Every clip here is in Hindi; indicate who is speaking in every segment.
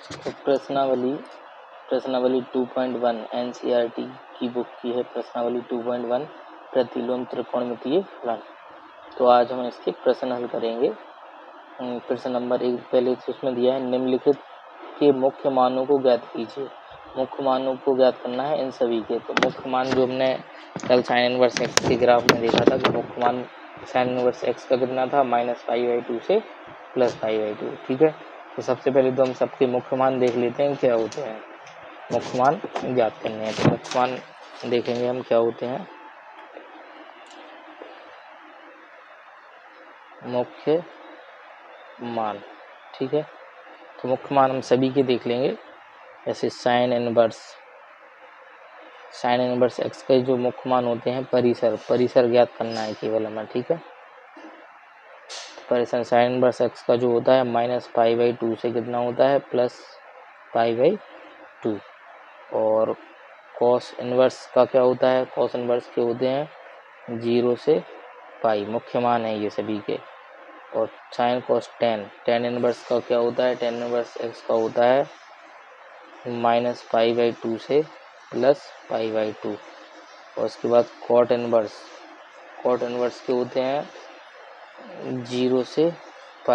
Speaker 1: तो प्रश्नावली 2.1 एनसीईआरटी की बुक की है। प्रश्नावली 2.1 प्रतिलोम त्रिकोणमितीय फलन। तो आज हम इसके प्रश्न हल करेंगे। प्रश्न नंबर 1 पहले तो उसमें दिया है निम्नलिखित के मुख्य मानों को ज्ञात कीजिए। मुख्य मानों को ज्ञात करना है इन सभी के। तो मुख्य मान जो हमने कल साइन इनवर्स एक्स के ग्राफ में देखा था कि मुख्य मान साइन इनवर्स एक्स का कितना था -π/2 से +π/2। ठीक है, तो सबसे पहले तो हम सबके मुख्य मान देख लेते हैं क्या होते हैं। मुख्य मान ज्ञात करने हैं तो मुख्य मान देखेंगे हम क्या होते हैं। मुख्य मान, ठीक है, तो मुख्य मान हम सभी के देख लेंगे। जैसे साइन इनवर्स एक्स के जो मुख्य मान होते हैं परिसर ज्ञात करना है केवल हमें। ठीक है, परिसर साइन इनवर्स एक्स का जो होता है -π/2 से कितना होता है +π/2। और कॉस इनवर्स का क्या होता है, कॉस इनवर्स के होते हैं 0 से π, मुख्य मान है ये सभी के। और साइन कॉस टेन इनवर्स का क्या होता है, टेन इनवर्स एक्स का होता है -π/2 से +π/2। और उसके बाद कॉट इनवर्स के होते हैं 0 से π,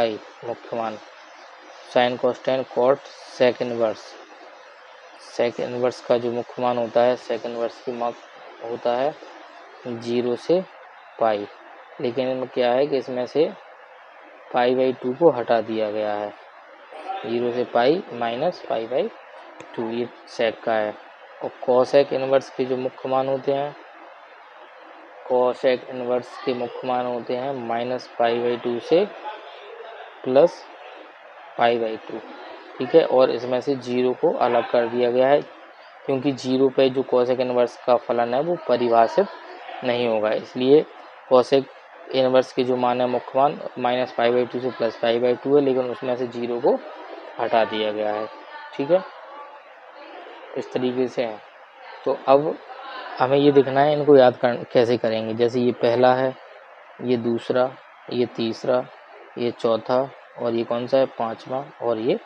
Speaker 1: मुख्य मान। Sine cos tan cot sec inverse का जो मुख्य मान होता है सेक इनवर्स की मान होता है 0 से π। लेकिन इनमें क्या है कि इसमें से π/2 को हटा दिया गया है। 0 से π -π/2 ये सेक का है। और कॉसेक इनवर्स के जो मुख्य मान होते हैं, कॉसेक इनवर्स के मुख्य मान होते हैं -π/2 से +π/2। ठीक है, और इसमें से 0 को अलग कर दिया गया है क्योंकि 0 पे जो कॉसेक इनवर्स का फलन है वो परिभाषित नहीं होगा, इसलिए कॉसेक इनवर्स के जो मान है मुख्य मान -π/2 से +π/2 है, लेकिन उसमें से 0 को हटा दिया गया है। ठीक है, इस तरीके से है। तो अब हमें ये दिखना है इनको याद कैसे करेंगे। जैसे ये पहला है, ये दूसरा, ये तीसरा, ये चौथा, और ये कौन सा है पांचवा, और ये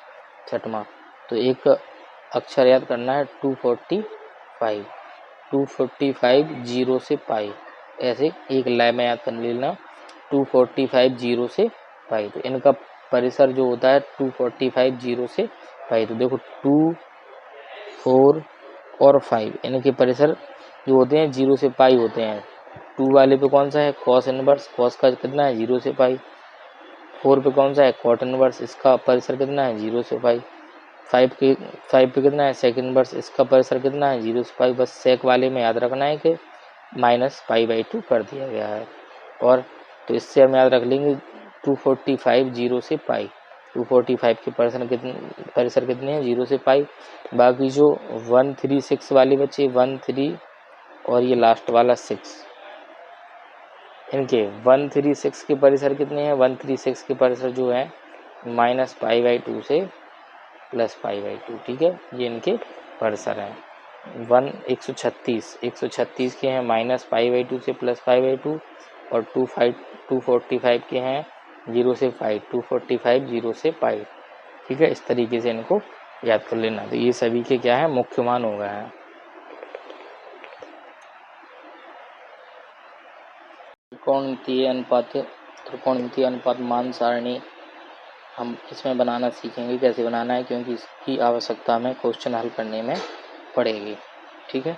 Speaker 1: छठवां। तो एक अक्षर याद करना है 245 0 से π, ऐसे एक लाइन में याद कर लेना 245 0 से π। तो इनका परिसर जो होता है 245 0 से π। तो देखो 2, 4 और 5 इनके परिसर जो होते हैं 0 से π होते हैं। 2 वाले पे कौन सा है कॉस इनवर्स, कॉस का कितना है 0 से π। 4 पे कौन सा है कॉट इनवर्स, इसका परिसर कितना है 0 से π। 5 पे कितना है सेक इनवर्स, इसका परिसर कितना है 0 से π। बस सेक वाले में याद रखना है कि -π/2 कर दिया गया है। और तो इससे हम याद रख लेंगे 245 0 से π। 245 के परिसर कितने हैं 0 से π। बाकी जो 136 वाले बच्चे 13 और ये लास्ट वाला 6, इनके 136 के परिसर कितने हैं, 136 के परिसर जो है -π/2 से +π/2। ठीक है, ये इनके परिसर हैं। 136 के हैं -π/2 से +π/2। और 245 के हैं 0 से π, 245 0 से π। ठीक है, इस तरीके से इनको याद कर लेना। तो ये सभी के क्या है मुख्य मान हो गए हैं। त्रिकोणमितीय अनुपात मान सारणी हम इसमें बनाना सीखेंगे कैसे बनाना है, क्योंकि इसकी आवश्यकता हमें क्वेश्चन हल करने में पड़ेगी। ठीक है,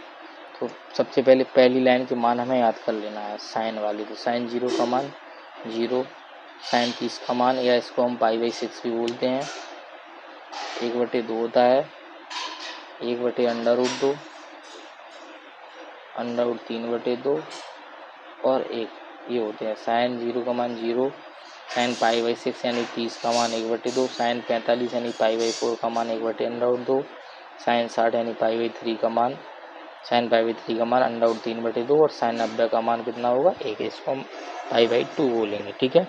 Speaker 1: तो सबसे पहले पहली लाइन के मान हमें याद कर लेना है साइन वाली। तो साइन 0 का मान 0, साइन 30 का मान, या इसको हम π/6 भी बोलते हैं, 1/2 होता है, 1/√2, √3/2 और 1 ये होते हैं। साइन 0 का मान 0, साइन π/6 यानी 30 का मान 1/2, साइन 45 यानी π/4 का मान 1/√2, साइन 60 यानी π/3 का मान √3/2 और साइन 90 का मान कितना होगा 1, इसको हम π/2 बोलेंगे। ठीक है,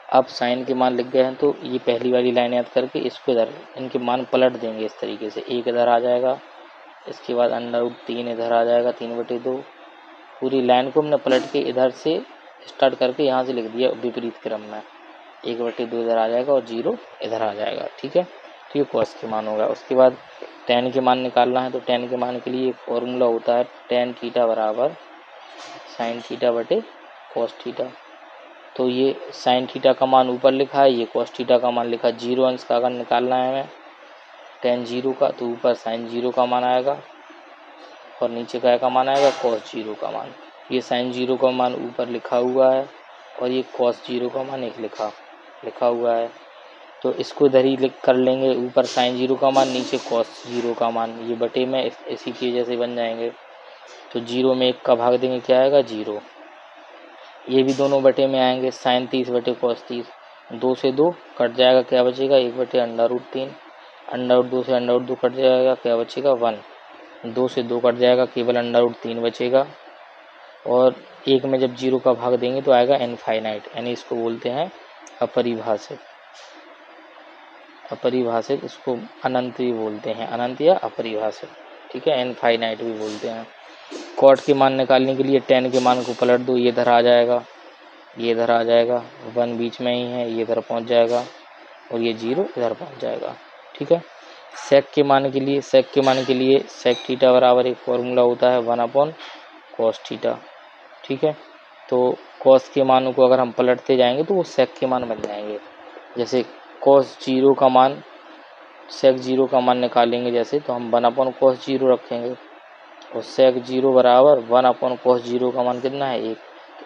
Speaker 1: अब साइन के मान लिख गए हैं तो ये पहली वाली लाइन याद करके इसको इधर इनके मान पलट देंगे इस तरीके से। 1 इधर आ जाएगा, इसके बाद √3 इधर आ जाएगा 3/2। पूरी लाइन को हमने पलट के इधर से स्टार्ट करके यहाँ से लिख दिया विपरीत क्रम में। 1/2 इधर आ जाएगा और 0 इधर आ जाएगा। ठीक है, ठीक है, कॉस के मान होगा। उसके बाद टेन के मान निकालना है, तो टेन के मान के लिए एक फॉर्मूला होता है टेन थीटा बराबर साइन थीटा बटे कॉस थीटा। तो ये साइन थीटा का मान ऊपर लिखा है, ये कॉस थीटा का मान लिखा है। जीरो अंश का अगर निकालना है हमें टेन जीरो का, तो ऊपर साइन जीरो का मान आएगा और नीचे का मान आएगा कॉस जीरो का मान। ये साइन जीरो का मान ऊपर लिखा हुआ है और ये कॉस जीरो का मान एक लिखा हुआ है। तो इसको इधर ही लिख कर लेंगे, ऊपर साइन जीरो का मान नीचे कॉस जीरो का मान, ये बटे में इसी के जैसे बन जाएंगे। तो जीरो में एक का भाग देंगे, क्या आएगा जीरो। ये भी दोनों बटे में आएंगे, साइन 30 बटे कॉस 30, 2 से 2 कट जाएगा, क्या बचेगा 1 बटे अंडर रूट 3, अंडर रूट 2 से अंडर रूट 2 कट जाएगा, क्या बचेगा 1, 2 से 2 कट जाएगा, केवल अंडर रूट 3 बचेगा। और एक में जब जीरो का भाग देंगे तो आएगा इनफाइनाइट, यानी इसको बोलते हैं अपरिभाषित। अपरिभाषित इसको अनंत भी बोलते हैं, अनंत या अपरिभाषित, ठीक है, इनफाइनाइट भी बोलते हैं। कॉट के मान निकालने के लिए टेन के मान को पलट दो, ये इधर आ जाएगा, ये इधर आ जाएगा, 1 बीच में ही है, ये इधर पहुंच जाएगा और ये जीरो इधर पहुंच जाएगा, ठीक है। सेक के मान के लिए सेक थीटा बराबर एक फॉर्मूला होता है 1 कॉस थीटा, ठीक है। तो कॉस के मानों को अगर हम पलटते जाएंगे तो वो सेक के मान बन जाएंगे। जैसे कॉस जीरो का मान, सेक जीरो का मान निकालेंगे जैसे, तो हम 1 कॉस जीरो रखेंगे और सेक जीरो बराबर 1 कॉस जीरो का मान कितना है 1,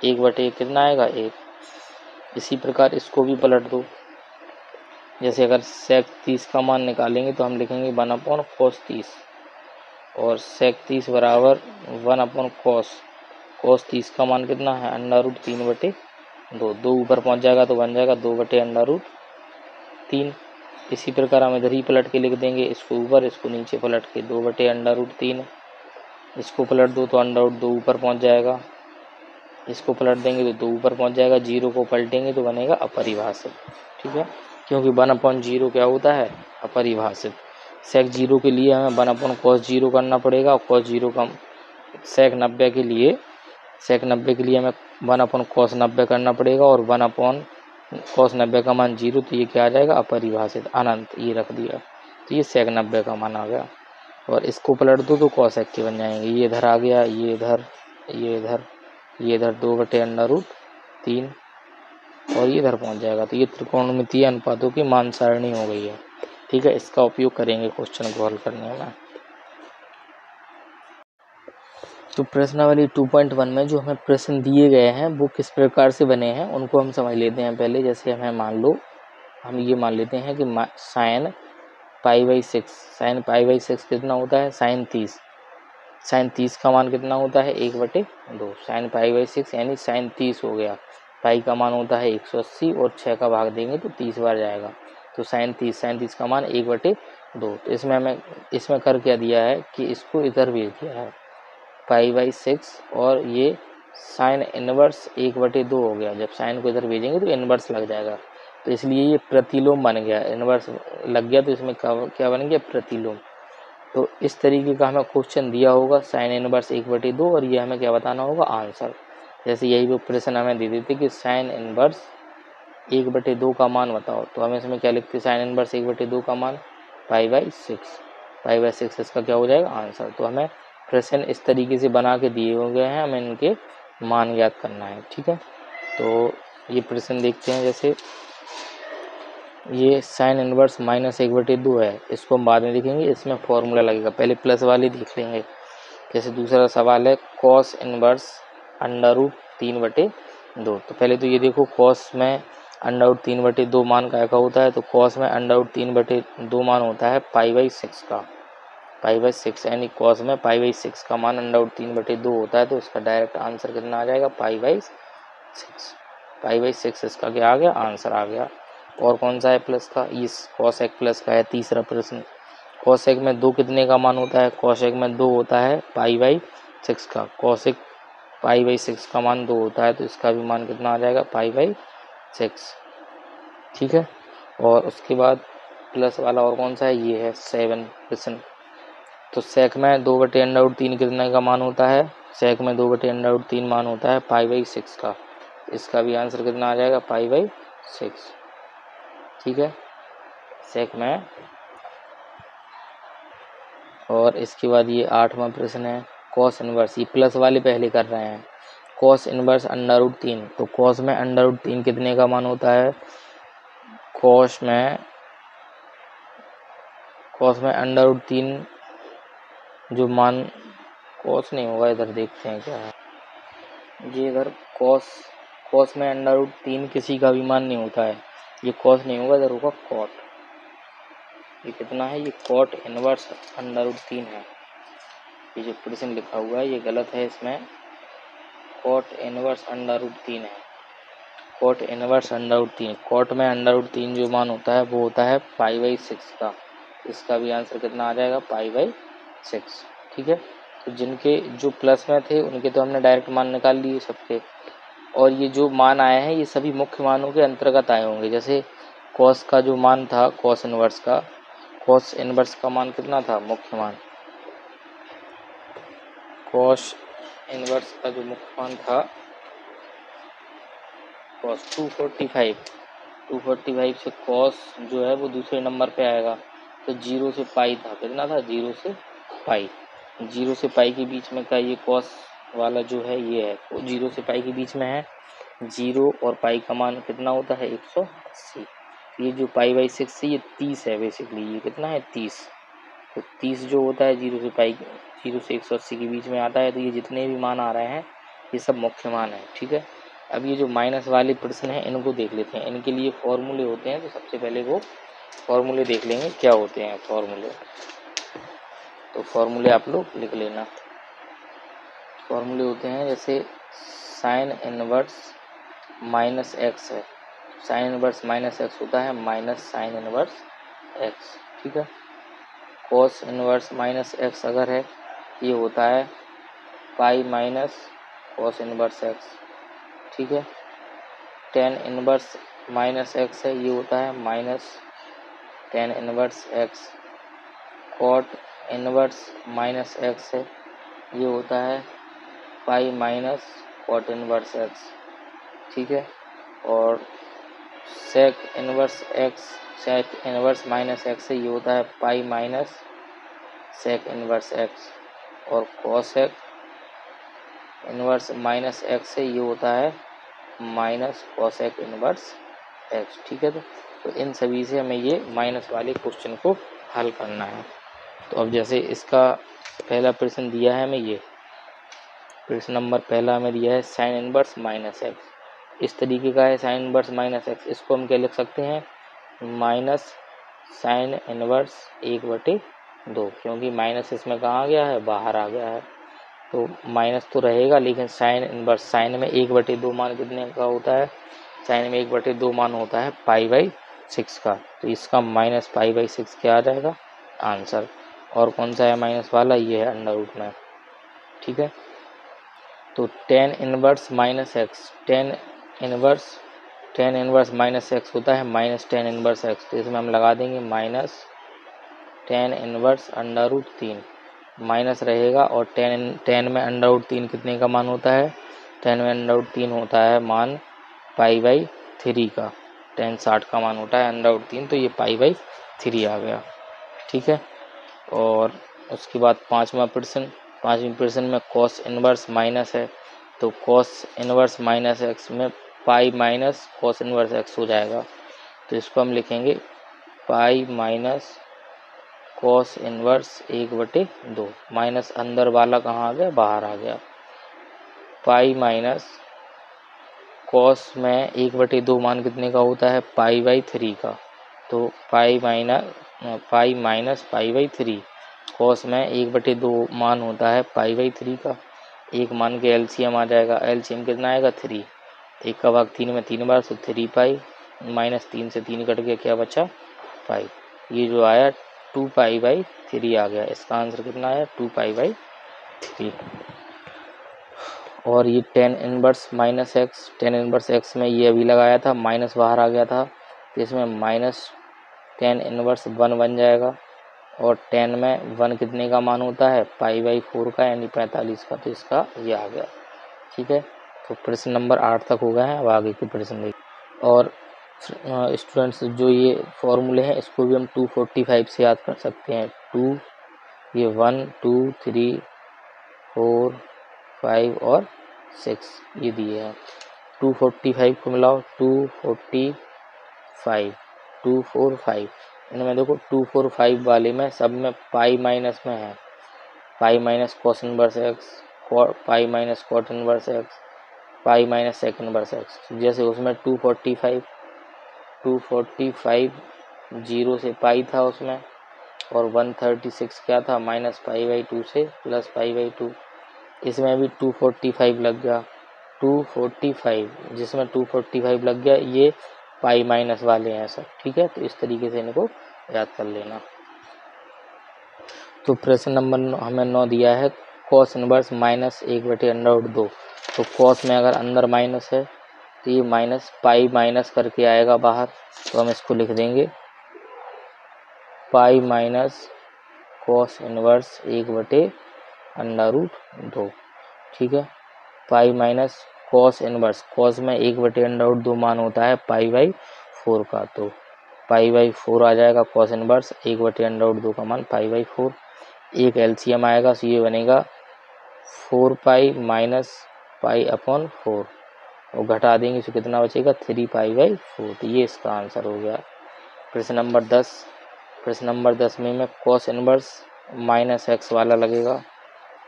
Speaker 1: 1 बटे कितना आएगा 1। इसी प्रकार इसको भी पलट दो, जैसे अगर सेक 30 का मान निकालेंगे तो हम लिखेंगे 1 कॉस 30 और सेक 30 बराबर 1 कॉस 30 का मान कितना है अंडर रूट 3 बटे 2, 2 ऊपर पहुंच जाएगा तो बन जाएगा 2 बटे अंडर रूट 3। इसी प्रकार हम इधर ही पलट के लिख देंगे, इसको ऊपर इसको नीचे पलट के 2 बटे अंडर रूट 3, इसको पलट दो तो अंडर रूट 2 ऊपर पहुंच जाएगा, इसको पलट देंगे तो 2 ऊपर पहुंच जाएगा, जीरो को पलटेंगे तो बनेगा अपरिभाषित, ठीक है, क्योंकि 1/0 क्या होता है अपरिभाषित। सेक जीरो के लिए हमें 1 कॉस जीरो करना पड़ेगा और कॉस जीरो का सेक 90 के लिए हमें 1 कॉस 90 करना पड़ेगा और 1 कॉस 90 का मान जीरो, तो ये क्या आ जाएगा अपरिभाषित अनंत, ये रख दिया, तो ये सेक 90 का मान आ गया। और इसको पलट दो तो कॉसेक के बन जाएंगे, ये इधर आ गया, ये इधर, ये इधर, ये इधर 2 बटे अंडर रूट 3 और ये इधर पहुंच जाएगा। तो ये त्रिकोणमितीय अनुपातों की मान सारणी हो गई है, ठीक है। इसका उपयोग करेंगे क्वेश्चन को हल करने में। तो प्रश्नावली 2.1 में जो हमें प्रश्न दिए गए हैं वो किस प्रकार से बने हैं उनको हम समझ लेते हैं पहले। जैसे हमें हम ये मान लेते हैं कि साइन पाई बाई 6 कितना होता है साइन 30 का मान कितना होता है 1/2, साइन पाई बाई 6 यानी साइन 30 हो गया। पाई का मान होता है 180 और 6 का भाग देंगे तो 30 बार जाएगा, तो साइन 30 का मान 1/2। तो इसमें कर क्या दिया है कि इसको इधर भेज दिया है पाई बाई 6 और ये साइन इनवर्स 1/2 हो गया। जब साइन को इधर भेजेंगे तो इनवर्स लग जाएगा, तो इसलिए ये प्रतिलोम बन गया, इनवर्स लग गया तो इसमें क्या बन गया प्रतिलोम। तो इस तरीके का हमें क्वेश्चन दिया होगा साइन इनवर्स 1/2 और ये हमें क्या बताना होगा आंसर। जैसे यही वो प्रश्न हमें दे देते कि साइन इनवर्स 1/2 का मान बताओ, तो हम इसमें क्या लिखते साइन इनवर्स 1/2 का मान पाई बाई 6 इसका क्या हो जाएगा आंसर। तो हमें प्रश्न इस तरीके से बना के दिए हो गए हैं, हमें इनके मान ज्ञात करना है, ठीक है। तो ये प्रश्न देखते हैं। जैसे ये साइन इनवर्स -1/2 है, इसको हम बाद में देखेंगे, इसमें फॉर्मूला लगेगा, पहले प्लस वाले देख लेंगे। जैसे दूसरा सवाल है कॉस इनवर्स अंडर रूट 3/2। तो पहले तो ये देखो कॉस में अंडर रूट 3/2 मान का होता है, तो कॉस में अंडर रूट 3/2 मान होता है पाई बाई 6 का, पाई बाई 6 यानी कॉस में पाई बाई 6 का मान अंडर रूट 3/2 होता है। तो इसका डायरेक्ट आंसर कितना आ जाएगा पाई बाई 6 इसका क्या आ गया आंसर आ गया। और कौन सा है प्लस का, इस कॉसेक प्लस का है तीसरा प्रश्न। कॉसेक में 2 कितने का मान होता है, कॉसेक में 2 होता है पाई बाई 6 का, कॉसेक पाई बाई 6 का मान 2 होता है, तो इसका भी मान कितना आ जाएगा पाई बाई 6, ठीक है। और उसके बाद प्लस वाला और कौन सा है, ये है 7 प्रश्न। तो सेक में 2/√3 कितने का मान होता है, सेक में 2/√3 मान होता है पाई बाई 6 का, इसका भी आंसर कितना आ जाएगा पाई बाई 6, ठीक है। सेक में और इसके बाद ये 8वां प्रश्न है कॉस इनवर्स, ये प्लस वाले पहले कर रहे हैं। कॉस इनवर्स अंडर रूट 3, तो कॉस में अंडर रूट 3 कितने का मान होता है? कॉस में अंडर रूट 3 जो मान, कॉस नहीं होगा, इधर देखते हैं क्या है ये। इधर कॉस में अंडर रूट 3 किसी का भी मान नहीं होता है, ये कॉस नहीं होगा, इधर होगा कॉट। ये कितना है? ये कॉट इनवर्स अंडर रूट 3 है। ये जो प्रश्न लिखा हुआ है ये गलत है, इसमें कॉट इनवर्स अंडर रूट 3 है। Cot inverse under root 3, cot में अंडर रूट 3 जो मान होता है वो होता है π/6 का। इसका भी आंसर कितना आ जाएगा? π/6। ठीक है, तो जिनके जो प्लस में थे उनके तो हमने डायरेक्ट मान निकाल लिए सबके, और ये जो मान आए हैं ये सभी मुख्य मानों के अंतर्गत आए होंगे। जैसे कॉस का जो मान था, कॉस इनवर्स का मान कितना था? मुख्य मान, कॉस इनवर्स का जो मुख्य मान था कॉस 245 से कॉस जो है वो दूसरे नंबर पे आएगा, तो 0 से पाई था। कितना था? 0 से पाई। 0 से पाई के बीच में का ये कॉस वाला जो है ये है, वो 0 से पाई के बीच में है। 0 और पाई का मान कितना होता है? 180। ये जो π/6 से ये 30 है बेसिकली, ये कितना है? 30। तो 30 जो होता है 0 से 180 के बीच में आता है। तो ये जितने भी मान आ रहे हैं ये सब मुख्य मान है। ठीक है, अब ये जो माइनस वाले प्रश्न हैं इनको देख लेते हैं। इनके लिए फॉर्मूले होते हैं, तो सबसे पहले वो फॉर्मूले देख लेंगे क्या होते हैं फॉर्मूले। तो फॉर्मूले आप लोग लिख लेना। फॉर्मूले होते हैं जैसे साइन इनवर्स माइनस एक्स है, साइन इनवर्स माइनस एक्स होता है माइनस साइन इनवर्स एक्स। ठीक है, कॉस इनवर्स माइनस एक्स अगर है ये होता है pi minus cos inverse x. ठीक है, टेन इनवर्स माइनस एक्स है ये होता है minus tan inverse x. Cot inverse minus x है ये होता है pi minus cot inverse x. ठीक है, और सेक इनवर्स माइनस एक्स है ये होता है pi minus sec inverse x. और कॉसेक इनवर्स माइनस एक्स है ये होता है माइनस कॉसेक इनवर्स एक्स। ठीक है, तो इन सभी से हमें ये माइनस वाले क्वेश्चन को हल करना है। तो अब जैसे इसका पहला प्रश्न दिया है हमें, ये प्रश्न नंबर पहला हमें दिया है साइन इनवर्स माइनस एक्स, इस तरीके का है साइन इनवर्स माइनस एक्स। इसको हम क्या लिख सकते हैं? माइनस साइन इनवर्स 1/2, क्योंकि माइनस इसमें कहाँ आ गया है? बाहर आ गया है, तो माइनस तो रहेगा, लेकिन साइन इनवर्स, साइन में 1/2 मान कितने का होता है? साइन में 1/2 मान होता है π/6 का। तो इसका माइनस π/6 क्या आ जाएगा? आंसर। और कौन सा है माइनस वाला? ये है अंडर रूट में। ठीक है, तो tan inverse minus x, tan inverse minus x होता है माइनस टेन इनवर्स एक्स। तो इसमें हम लगा देंगे minus tan inverse under root 3, minus रहेगा, और टेन में अंडर रूट 3 कितने का मान होता है? 10 में अंडर रूट 3 होता है मान π/3 का। 10 60 का मान होता है अंडर रूट 3, तो ये π/3 आ गया। ठीक है, और उसके बाद पाँचवीं प्रश्न में कॉस इनवर्स माइनस है, तो कॉस इनवर्स माइनस एक्स में पाई माइनस कॉस इनवर्स एक्स हो जाएगा। तो इसको हम लिखेंगे पाई माइनस कॉस इनवर्स 1/2, माइनस अंदर वाला कहाँ आ गया? बाहर आ गया। पाई माइनस कॉस में 1/2 मान कितने का होता है? π/3 का। तो पाई माइनस π/3, कॉस में 1/2 मान होता है π/3 का। एक मान के एलसीएम आ जाएगा, एलसीएम कितना आएगा? 3। 1 का भाग 3 में 3 बार, तो 3 पाई माइनस 3 से 3 कट गया, क्या बचा? पाई। ये जो आया 2π/3 आ गया। इसका आंसर कितना आया? 2π/3। और ये tan inverse minus x, ten inverse x में ये अभी लगाया था, माइनस बाहर आ गया था, तो इसमें माइनस टेन इनवर्स 1 बन जाएगा। और 10 में 1 कितने का मान होता है? π/4 का, यानी 45 का। तो इसका ये आ गया। ठीक है, तो प्रश्न नंबर 8 तक हो गए हैं। अब आगे के प्रश्न देखिए। और स्टूडेंट्स जो ये फॉर्मूले हैं इसको भी हम 245 से याद कर सकते हैं। ये 1 2 3 4 5 और 6 ये दिए हैं। 245 को मिलाओ, 245 245, इनमें देखो 245 वाले में सब में पाई माइनस में है, pi minus cos inverse x, pi minus cot inverse x, pi minus sec inverse x. जैसे उसमें 245 जीरो से पाई था उसमें, और 136 क्या था माइनस पाई बाई 2 से प्लस पाई बाई 2। इसमें भी 245 लग गया, 245 जिसमें 245 लग गया, ये पाई माइनस वाले हैं सब, ठीक है। तो इस तरीके से इनको याद कर लेना। तो प्रश्न नंबर हमें 9 दिया है, कॉस इनवर्स माइनस 1/√2। तो कॉस में अगर अंदर माइनस है तो ये माइनस पाई माइनस करके आएगा बाहर, तो हम इसको लिख देंगे पाई माइनस कॉस इनवर्स 1/√2, ठीक है। Pi minus cos inverse, cos में 1/√2 मान होता है पाई बाई 4 का, तो पाई बाई 4 आ जाएगा कॉस इनवर्स 1/√2 का मान पाई बाई 4। एक एलसीएम आएगा, तो ये बनेगा 4 पाई माइनस पाई अपॉन 4, और घटा देंगे तो कितना बचेगा 3 पाई बाई 4। तो ये इसका आंसर हो गया। प्रश्न नंबर 10, प्रश्न नंबर 10 में कॉस इनवर्स माइनस एक्स वाला लगेगा।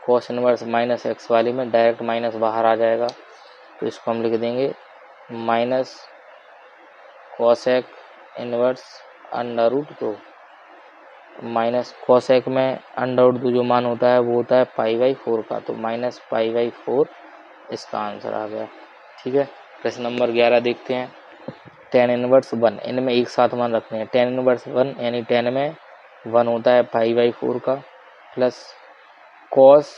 Speaker 1: कॉस इनवर्स माइनस एक्स वाले में डायरेक्ट माइनस बाहर आ जाएगा, तो इसको हम लिख देंगे minus cosec inverse √2। Minus cosec में √2 जो मान होता है वो होता है पाई बाई 4 का, तो माइनस पाई बाई 4 इसका आंसर आ गया, ठीक है। प्रश्न नंबर 11 देखते हैं, tan इनवर्स 1, इनमें एक साथ मान रखते हैं। tan इनवर्स 1 यानी tan में 1 होता है पाई बाई 4 का, plus cos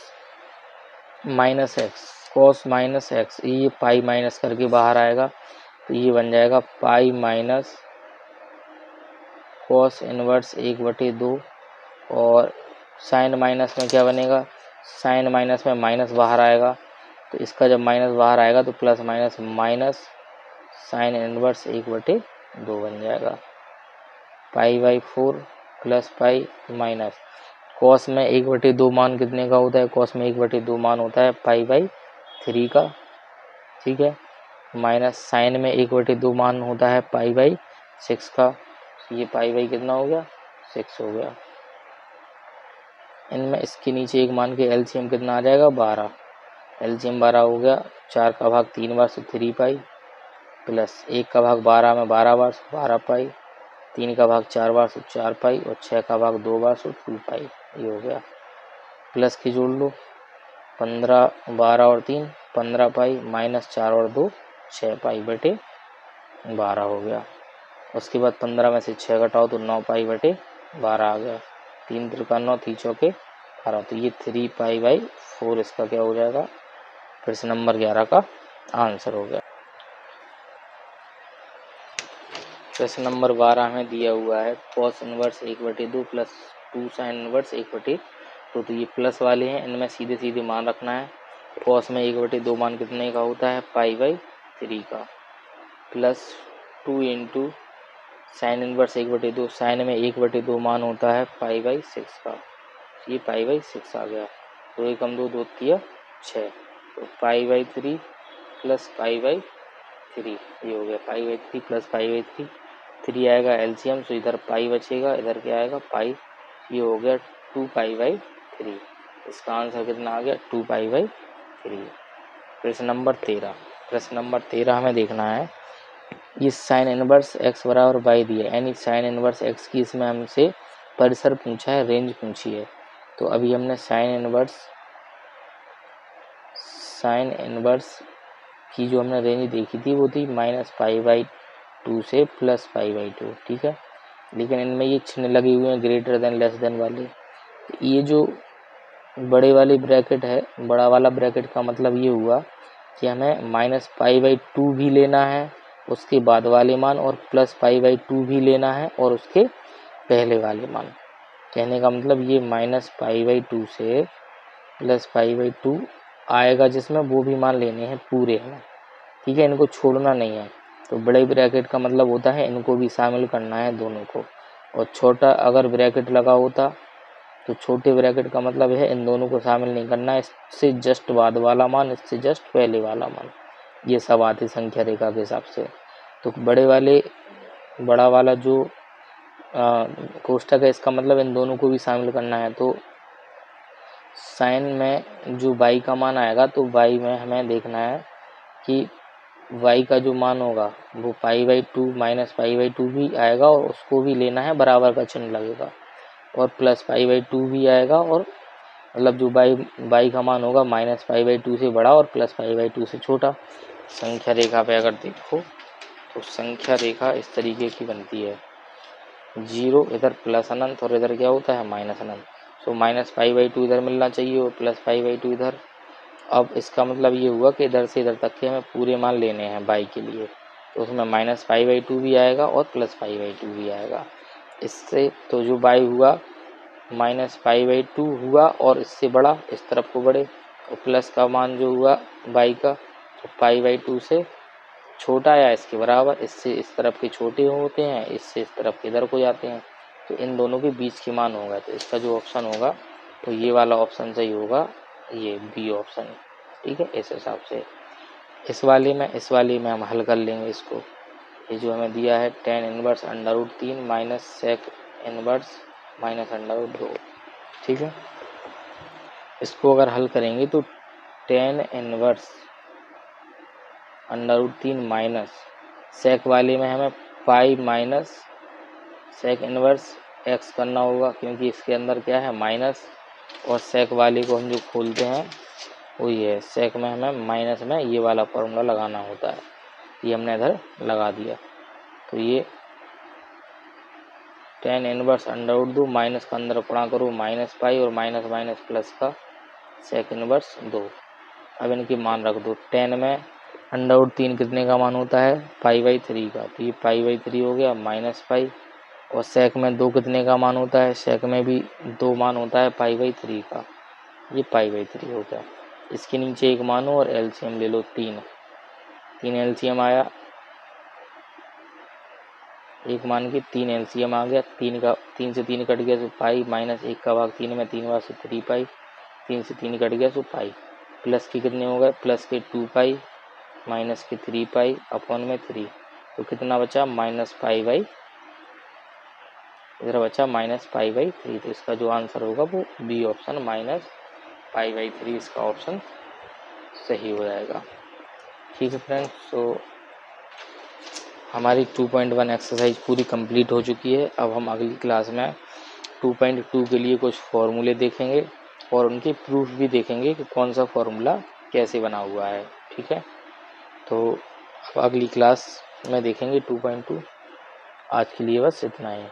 Speaker 1: minus x, cos minus x, ये पाई माइनस करके बाहर आएगा, तो ये बन जाएगा पाई माइनस कॉस इनवर्स 1/2, और साइन माइनस में क्या बनेगा, साइन माइनस में माइनस बाहर आएगा, तो इसका जब माइनस बाहर आएगा तो plus minus minus sign inverse 1/2 बन जाएगा। Pi by 4 plus pi minus, cos में 1/2 मान कितने का होता है, कॉस में 1/2 मान होता है पाई बाई 3 का, ठीक है। माइनस साइन में 1/2 मान होता है पाई बाई 6 का, ये पाई बाई कितना हो गया 6 हो गया। इनमें इसके नीचे एक मान के एलसीएम कितना आ जाएगा 12, एलसीएम 12 हो गया, 4 का भाग 3 बार से 3 पाई, प्लस 1 का भाग 12 में 12 बार से 12 पाई, 3 का भाग 4 बार से 4 पाई, और 6 का भाग 2 बार से 2 पाई, ये हो गया। प्लस की जोड़ लो, 15 12 और 3 15 पाई, माइनस 4 और 2 6 पाई बटे 12 हो गया। उसके बाद 15 में से 6 घटाओ तो 9 पाई बटे 12 आ गया। 3 त्रिका 9, 3 चौके 12, तो ये 3 पाई बाई 4 इसका क्या हो जाएगा, प्रश्न नंबर 11 का आंसर हो गया। प्रश्न नंबर 12 में दिया हुआ है cos inverse 1/2 plus 2 sign inverse 1/2, तो ये प्लस वाले हैं, इनमें सीधे सीधे मान रखना है। कॉस में 1/2 मान कितने का होता है पाई बाई 3 का, plus 2 into sine inverse 1/2, sine में 1/2 मान होता है पाई बाई 6 का, ये पाई बाई 6 आ गया। 2 एकम 2 2 तिया 6, तो पाई बाई 3 प्लस पाई बाई 3, ये हो गया पाई बाई 3 प्लस पाई बाई 3, 3 आएगा एलसीएम, तो इधर पाई बचेगा, इधर क्या आएगा पाई, ये हो गया 2 पाई बाई 3। इसका आंसर कितना आ गया 2 पाई बाई 3। प्रश्न नंबर 13, प्रश्न नंबर 13 हमें देखना है, ये साइन इनवर्स एक्स बराबर वाई दिया, यानी साइन इनवर्स एक्स की इसमें हमसे परिसर पूछा है, रेंज पूछी है। तो अभी हमने साइन इनवर्स की जो हमने रेंज देखी थी वो थी माइनस पाई बाई 2 से प्लस पाई बाई 2, ठीक है। लेकिन इनमें ये चिन्ह लगे हुए हैं ग्रेटर देन लेस देन वाले, तो ये जो बड़े वाले ब्रैकेट है, बड़ा वाला ब्रैकेट का मतलब ये हुआ कि हमें माइनस पाई बाई 2 भी लेना है उसके बाद वाले मान, और प्लस पाई बाई 2 भी लेना है और उसके पहले वाले मान। कहने का मतलब ये माइनस पाई बाई 2 से प्लस पाई बाई 2 आएगा जिसमें वो भी मान लेने हैं पूरे में, ठीक है, इनको छोड़ना नहीं है। तो बड़े ब्रैकेट का मतलब होता है इनको भी शामिल करना है दोनों को, और छोटा अगर ब्रैकेट लगा होता तो छोटे ब्रैकेट का मतलब है इन दोनों को शामिल नहीं करना, इससे जस्ट बाद वाला मान, इससे जस्ट पहले वाला मान, ये सब आते संख्या रेखा के हिसाब से। तो बड़ा वाला जो कोष्ठक है इसका मतलब इन दोनों को भी शामिल करना है। तो साइन में जो y का मान आएगा तो y में हमें देखना है कि y का जो मान होगा वो π/2 माइनस π/2 भी आएगा और उसको भी लेना है, बराबर का चिन्ह लगेगा, और प्लस π/2 भी आएगा, और मतलब जो y का मान होगा माइनस π/2 से बड़ा और प्लस π/2 से छोटा। संख्या रेखा पे अगर देखो तो संख्या रेखा इस तरीके की बनती है, 0 इधर प्लस अनंत और इधर क्या होता है माइनस अनंत। सो माइनस π/2 इधर मिलना चाहिए और प्लस π/2 इधर। अब इसका मतलब ये हुआ कि इधर से इधर तक के हमें पूरे मान लेने हैं y के लिए, तो उसमें माइनस π/2 भी आएगा और प्लस π/2 भी आएगा। इससे तो जो y हुआ माइनस π/2 हुआ और इससे बड़ा, इस तरफ को बढ़े, और प्लस का मान जो हुआ y का तो π/2 से छोटा या इसके बराबर, इससे इस तरफ के छोटे होते हैं, इससे इस तरफ के इधर को जाते हैं, तो इन दोनों के बीच के मान होगा। तो इसका जो ऑप्शन होगा तो ये वाला ऑप्शन सही होगा, ये बी ऑप्शन, ठीक है। इस हिसाब से इस वाले में हम हल कर लेंगे इसको। ये जो हमें दिया है tan inverse √3 minus sec inverse minus √2, ठीक है। इसको अगर हल करेंगे तो tan इनवर्स √3 माइनस सेक वाले में हमें pi minus sec inverse x करना होगा, क्योंकि इसके अंदर क्या है माइनस, और सेक वाले को हम जो खोलते हैं वो ये है, सेक में हमें माइनस में ये वाला फॉर्मूला लगाना होता है, ये हमने इधर लगा दिया। तो ये tan इनवर्स √2 माइनस का अंदर गुणा करो माइनस पाई और माइनस माइनस प्लस का सेक इनवर्स 2। अब इनके मान रख दो, tan में √3 कितने का मान होता है π/3 का, तो ये π/3 हो गया माइनस पाई, और सेक में 2 कितने का मान होता है, सेक में भी 2 मान होता है π/3 का, ये π/3 हो गया। इसके नीचे एक मानो और एलसीएम ले लो 3 एलसीएम आया, एक मान के 3 एलसीएम आ गया, 3 से 3 कट गया तो पाई, माइनस 1 का भाग 3 में 3 बार से 3 पाई, 3 से 3 कट गया तो पाई, प्लस के कितने हो गए, प्लस के 2 पाई माइनस के 3 पाई अपॉन में 3, तो कितना बचा माइनस π/, इधर बचा माइनस π/3। तो इसका जो आंसर होगा वो बी ऑप्शन माइनस π/3 इसका ऑप्शन सही हो जाएगा, ठीक है फ्रेंड्स। तो हमारी 2.1 एक्सरसाइज पूरी कंप्लीट हो चुकी है। अब हम अगली क्लास में 2.2 के लिए कुछ फॉर्मूले देखेंगे और उनके प्रूफ भी देखेंगे कि कौन सा फॉर्मूला कैसे बना हुआ है, ठीक है। तो अब अगली क्लास में देखेंगे 2.2। आज के लिए बस इतना ही।